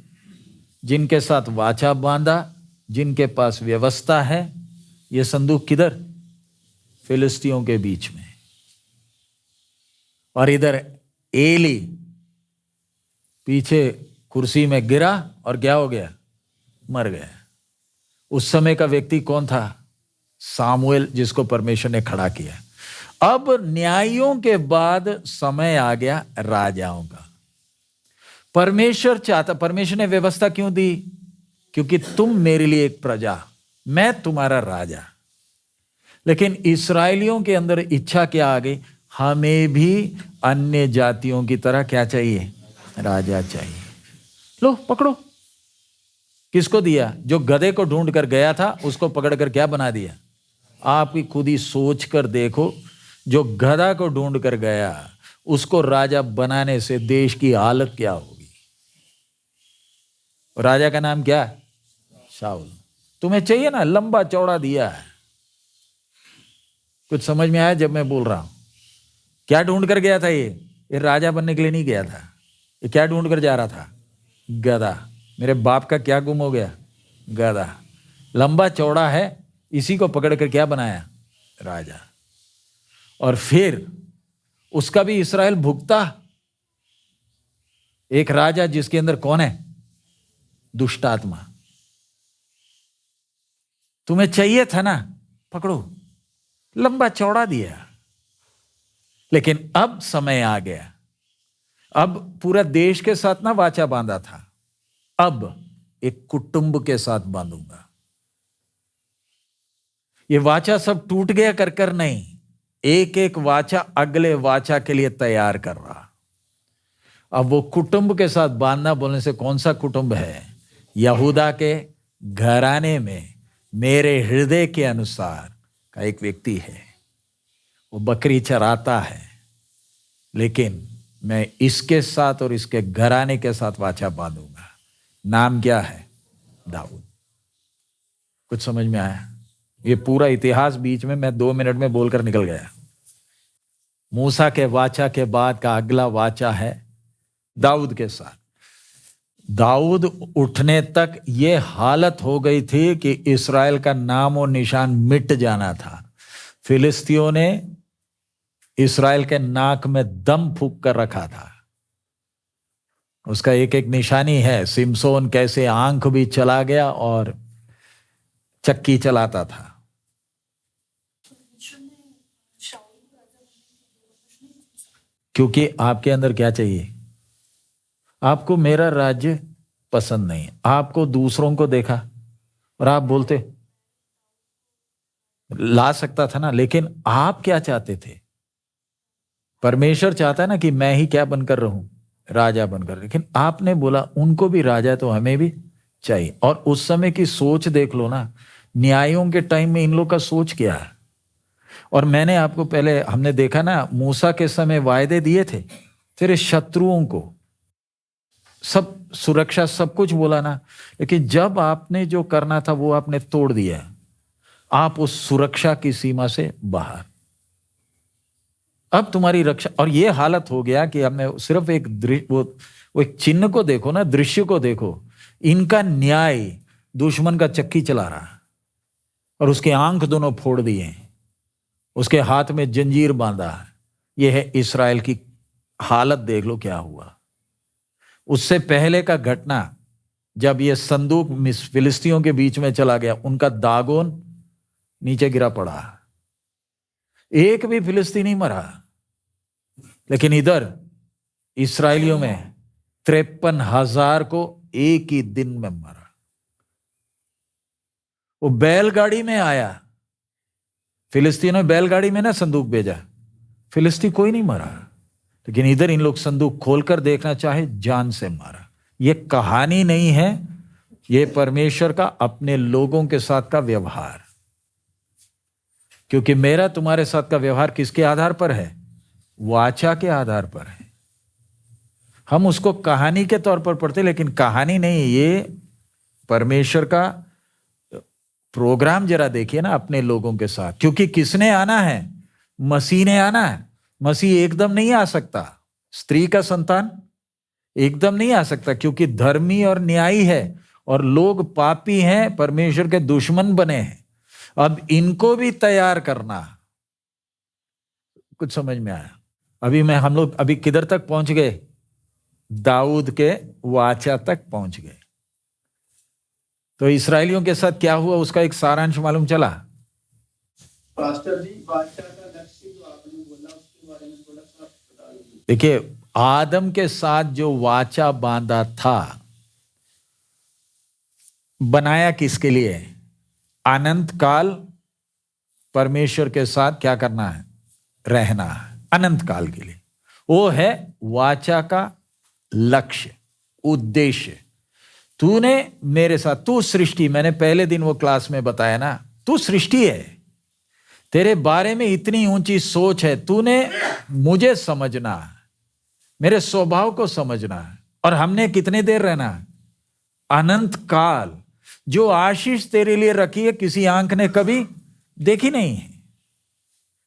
S1: जिनके साथ वाचा बांधा, जिनके पास व्यवस्था है, ये संदूक किधर? फिलिस्तियों के बीच में। और इधर एली पीछे कुर्सी में गिरा और क्या हो गया? मर गया। उस समय का व्यक्ति कौन था? सामुएल, जिसको परमेश्वर ने खड़ा किया। अब न्यायियों के बाद समय आ गया राजाओं का। परमेश्वर ने व्यवस्था क्यों दी? क्योंकि तुम मेरे लिए एक प्रजा, मैं तुम्हारा राजा। लेकिन इस्राएलियों के अंदर इच्छा क्या आ गई? हमें भी अन्य जातियों की तरह क्या चाहिए? राजा चाहिए। लो पकड़ो। किसको दिया? जो गधे को ढूंढ कर गया था, उसको पकड़कर क्या बना दिया? आप ही खुद ही सोच कर देखो, जो गधा को ढूंढ कर गया, उसको राजा बनाने से देश की हालत क्या होगी? राजा का नाम क्या? शाऊल। तुम्हें चाहिए ना, लंबा चौड़ा दिया है। कुछ समझ में आया जब मैं बोल रहा हूं? क्या ढूंढ कर गया था ये राजा बनने के लिए नहीं गया था। ये क्या ढूंढ कर जा रहा था? गधा। मेरे बाप का क्या गुम हो गया? गधा। लंबा चौड़ा है, इसी को पकड़ कर क्या बनाया? राजा। और फिर उसका भी इस्राएल भुगता। एक राजा जिसके अंदर कौन है? दुष्ट आत्मा। तुम्हें चाहिए था ना, पकड़ो, लंबा चौड़ा दिया। लेकिन अब समय आ गया, अब पूरा देश के साथ ना वाचा बांधा था, अब एक कुटुंब के साथ बांधूंगा। ये वाचा सब टूट गया कर कर नहीं, एक एक वाचा अगले वाचा के लिए तैयार कर रहा। अब वो कुटुंब के साथ बांधना बोलने से कौन सा कुटुंब है? यहूदा के घराने में मेरे हृदय के अनुसार का एक व्यक्ति है। वो बकरी चराता है, लेकिन मैं इसके साथ और इसके घराने के साथ वाचा बांधूंगा। नाम क्या है? दाऊद। कुछ समझ में आया? ये पूरा इतिहास बीच में मैं 2 मिनट में बोलकर निकल गया। मूसा के वाचा के बाद का अगला वाचा है दाऊद के साथ। दाऊद उठने तक ये हालत हो गई थी कि इस्राएल का नाम और निशान मिट जाना था। फिलिस्तियों ने इस्राएल के नाक में दम फूंक कर रखा था। उसका एक एक निशानी है। सिमसोन कैसे आंख भी चला गया और चक्की चलाता था। क्योंकि आपके अंदर क्या चाहिए? आपको मेरा राज्य पसंद नहीं, आपको दूसरों को देखा और आप बोलते ला सकता था ना, लेकिन आप क्या चाहते थे? परमेश्वर चाहता है ना कि मैं ही क्या बनकर रहूं, राजा बनकर, लेकिन आपने बोला उनको भी राजा तो हमें भी चाहिए। और उस समय की सोच देख लो ना, न्यायों के टाइम में इन लोग का सोच क्या है। और मैंने आपको पहले हमने देखा ना, मूसा के समय वायदे दिए थे तेरे शत्रुओं को, सब सुरक्षा सब कुछ बोला ना, लेकिन जब आपने जो करना था वो आपने तोड़ दिया, आप उस सुरक्षा की सीमा से बाहर। अब तुम्हारी रक्षा, और ये हालत हो गया कि हमने सिर्फ एक वो एक चिन्ह को देखो ना, दृश्य को देखो, इनका न्याय दुश्मन का चक्की चला रहा और उसके आंख दोनों फोड़ दिए, उसके हाथ में जंजीर बांधा। यह है इस्राएल की हालत, देख लो क्या हुआ। उससे पहले का घटना, जब यह संदूक फिलिस्तियों के बीच में चला गया, उनका दागोन नीचे गिरा पड़ा, एक भी फिलिस्तीनी मरा। लेकिन इधर इस्राएलियों में 53,000 को एक ही दिन में मरा। वो बैलगाड़ी में आया, फिलिस्तीनों ने बैलगाड़ी में ना संदूक भेजा, फिलिस्ती कोई नहीं मरा। लेकिन इधर इन लोग संदूक खोलकर देखना चाहे, जान से मारा। ये कहानी नहीं है, ये परमेश्वर का अपने लोगों के साथ का व्यवहार। क्योंकि मेरा तुम्हारे साथ का व्यवहार किसके आधार पर है? वाचा के आधार पर है। हम उसको कहानी के तौर पर पढ़ते, लेकिन कहानी नहीं, ये परमेश्वर का प्रोग्राम। जरा देखिए ना अपने लोगों के साथ, क्योंकि किसने आना है? मसीह ने आना है। मसीह एकदम नहीं आ सकता, स्त्री का संतान एकदम नहीं आ सकता, क्योंकि धर्मी और न्यायी है और लोग पापी हैं, परमेश्वर के दुश्मन बने हैं। अब इनको भी तैयार करना। कुछ समझ में आया? हम लोग अभी किधर तक पहुंच गए? दाऊद के वाचा तक पहुंच गए। तो इस्राएलियों के साथ क्या हुआ उसका एक सारांश मालूम चला?
S2: पास्टर जी, वाचा का लक्ष्य जो आपने बोला उसके बारे में थोड़ा सा बता दीजिए।
S1: देखिए, आदम के साथ जो वाचा बांधा था, बनाया किसके लिए? अनंत काल परमेश्वर के साथ क्या करना है? रहना है, अनंत काल के लिए। वो है वाचा का लक्ष्य, उद्देश्य। तूने मेरे साथ, तू सृष्टि, मैंने पहले दिन वो क्लास में बताया ना, तू सृष्टि है, तेरे बारे में इतनी ऊंची सोच है, तूने मुझे समझना है, मेरे स्वभाव को समझना है। और हमने कितने देर रहना है? अनंत काल। जो आशीष तेरे लिए रखी है किसी आंख ने कभी देखी नहीं है,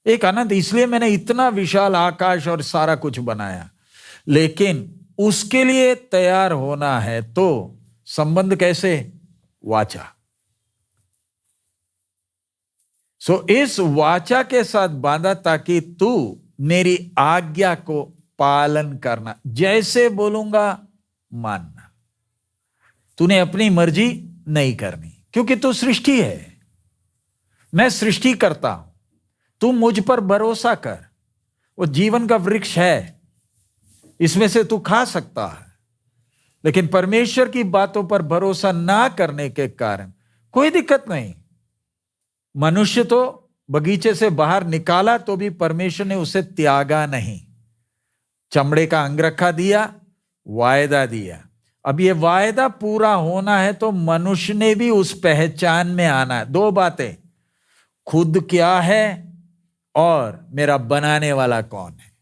S1: एक अनंत। इसलिए मैंने इतना विशाल आकाश और सारा कुछ बनाया, लेकिन उसके लिए तैयार होना है। तो संबंध कैसे? वाचा। इस वाचा के साथ बांधा ताकि तू मेरी आज्ञा को पालन करना, जैसे बोलूंगा मानना। तूने अपनी मर्जी नहीं करनी, क्योंकि तू सृष्टि है, मैं सृष्टि करता हूं। तू मुझ पर भरोसा कर। वो जीवन का वृक्ष है, इसमें से तू खा सकता है, लेकिन परमेश्वर की बातों पर भरोसा ना करने के कारण कोई दिक्कत नहीं। मनुष्य तो बगीचे से बाहर निकाला तो भी परमेश्वर ने उसे त्यागा नहीं। चमड़े का अंगरखा दिया, वायदा दिया। अब ये वायदा पूरा होना है तो मनुष्य ने भी उस पहचान में आना है। दो बातें, खुद क्या है और मेरा बनाने वाला कौन है।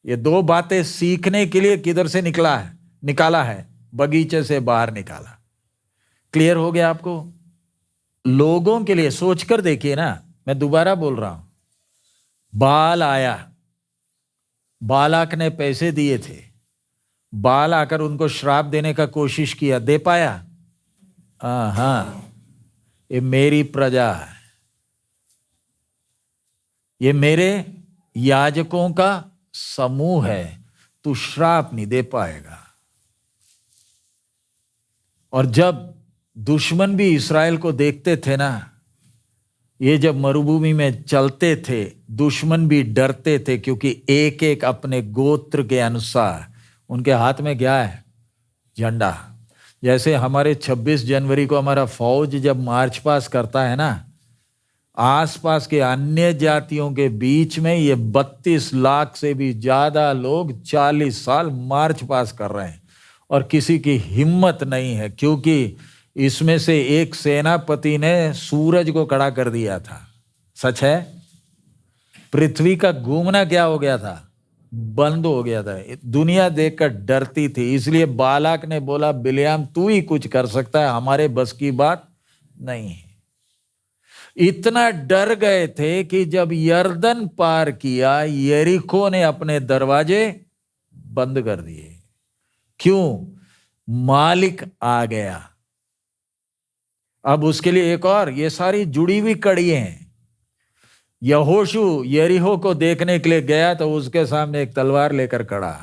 S1: ये दो बातें सीखने के लिए किधर से निकाला है? बगीचे से बाहर निकाला। क्लियर हो गया आपको? लोगों के लिए सोचकर देखिए ना, मैं दोबारा बोल रहा हूं। बाल आया, बालाक ने पैसे दिए थे, बाल आकर उनको श्राप देने का कोशिश किया, दे पाया? हाँ, ये मेरी प्रजा है, ये मेरे याजकों का समूह है, तू श्राप नहीं दे पाएगा। और जब दुश्मन भी इस्राएल को देखते थे ना, ये जब मरुभूमि में चलते थे, दुश्मन भी डरते थे, क्योंकि एक एक अपने गोत्र के अनुसार उनके हाथ में क्या है? झंडा। जैसे हमारे 26 जनवरी को हमारा फौज जब मार्च पास करता है ना, आसपास के अन्य जातियों के बीच में ये 32 लाख से भी ज्यादा लोग 40 साल मार्च पास कर रहे हैं, और किसी की हिम्मत नहीं है, क्योंकि इसमें से एक सेनापति ने सूरज को खड़ा कर दिया था। सच है? पृथ्वी का घूमना क्या हो गया था? बंद हो गया था। दुनिया देखकर डरती थी, इसलिए बालाक ने बोला, बिलियाम तू ही कुछ कर सकता है, हमारे बस की बात नहीं है। इतना डर गए थे कि जब यर्दन पार किया, यरीको ने अपने दरवाजे बंद कर दिए। क्यों? मालिक आ गया। अब उसके लिए एक और, ये सारी जुड़ी हुई कड़ी हैं। यहोशू यरीहो को देखने के लिए गया तो उसके सामने एक तलवार लेकर खड़ा।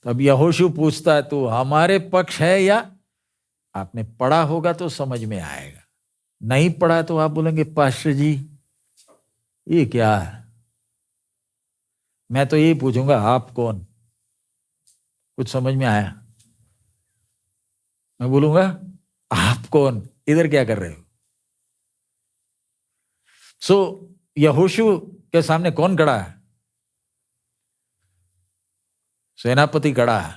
S1: तब यहोशू पूछता है, तू हमारे पक्ष है या? आपने पढ़ा होगा तो समझ में आएगा, नहीं पढ़ा तो आप बोलेंगे पास्टर जी ये क्या है। मैं तो यही पूछूंगा, आप कौन? कुछ समझ में आया? मैं बोलूंगा आप कौन, इधर क्या कर रहे हो? यहोशू के सामने कौन खड़ा है? सेनापति खड़ा है।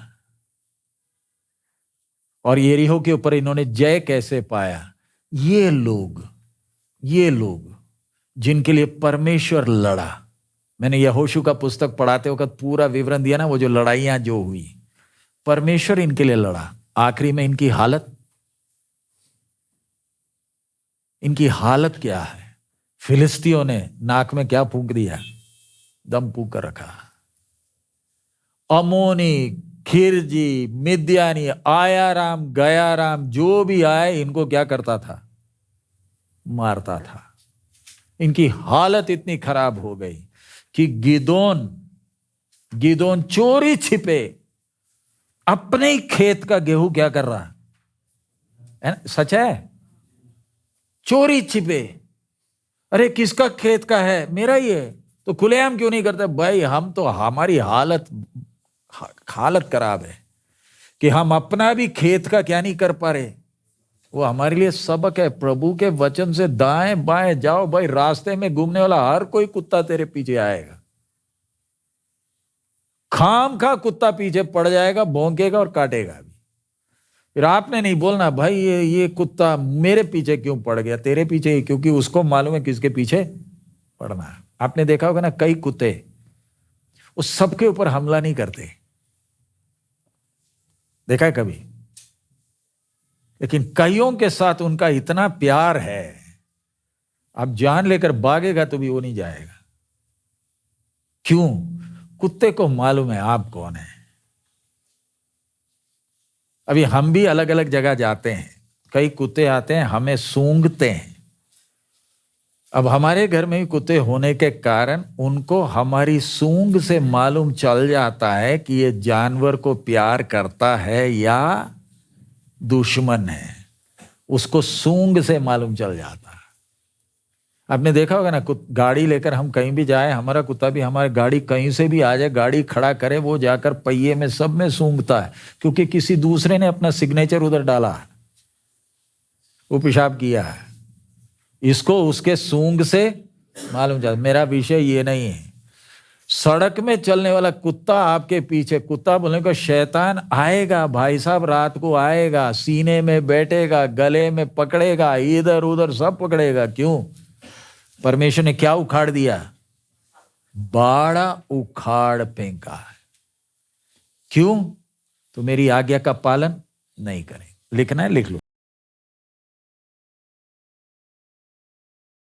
S1: और यरीहो के ऊपर इन्होंने जय कैसे पाया? ये लोग जिनके लिए परमेश्वर लड़ा। मैंने यहोशू का पुस्तक पढ़ाते वक्त पूरा विवरण दिया ना, वो जो लड़ाइयां जो हुई, परमेश्वर इनके लिए लड़ा। आखिरी में इनकी हालत क्या है? फिलिस्तियों ने नाक में क्या फूंक दिया? दम फूंक कर रखा। अमोनी, खिरजी, मिद्यानी, आयाराम, गयाराम, जो भी आए इनको क्या करता था? मारता था। इनकी हालत इतनी खराब हो गई कि गिदोन चोरी छिपे अपने ही खेत का गेहूं क्या कर रहा है? सच है? चोरी छिपे, अरे किसका खेत का है? मेरा ही है। तो खुलेआम क्यों नहीं करते? भाई हम तो, हमारी हालत खराब है कि हम अपना भी खेत का क्या नहीं कर पा रहे। वो हमारे लिए सबक है। प्रभु के वचन से दाएं बाएं जाओ भाई, रास्ते में घूमने वाला हर कोई कुत्ता तेरे पीछे आएगा। खामखा कुत्ता पीछे पड़ जाएगा, भौंकेगा और काटेगा भी। फिर आपने नहीं बोलना भाई ये कुत्ता मेरे पीछे क्यों पड़ गया? तेरे पीछे ही, क्योंकि उसको मालूम है किसके पीछे पड़ना है। आपने देखा होगा ना, कई कुत्ते उस सबके ऊपर हमला नहीं करते, देखा है कभी? लेकिन कईयों के साथ उनका इतना प्यार है, अब जान लेकर भागेगा तो भी वो नहीं जाएगा। क्यों? कुत्ते को मालूम है आप कौन है। अभी हम भी अलग अलग जगह जाते हैं, कई कुत्ते आते हैं हमें सूंघते हैं। अब हमारे घर में भी कुत्ते होने के कारण उनको हमारी सूंघ से मालूम चल जाता है कि ये जानवर को प्यार करता है या दुश्मन है। उसको सूंघ से मालूम चल जाता है। आपने देखा होगा ना, गाड़ी लेकर हम कहीं भी जाए, हमारा कुत्ता भी हमारी गाड़ी कहीं से भी आ जाए, गाड़ी खड़ा करे, वो जाकर पहिए में सब में सूंघता है, क्योंकि किसी दूसरे ने अपना सिग्नेचर उधर डाला है, वो पेशाब किया है। इसको उसके सूंघ से मालूम चलता। मेरा विषय ये नहीं है। सड़क में चलने वाला कुत्ता आपके पीछे, कुत्ता बोलने को शैतान आएगा भाई साहब, रात को आएगा, सीने में बैठेगा, गले में पकड़ेगा, इधर उधर सब पकड़ेगा। क्यों? परमेश्वर ने क्या उखाड़ दिया? बाड़ा उखाड़ फेंका है। क्यों? तो मेरी आज्ञा का पालन नहीं करें। लिखना है, लिख लो।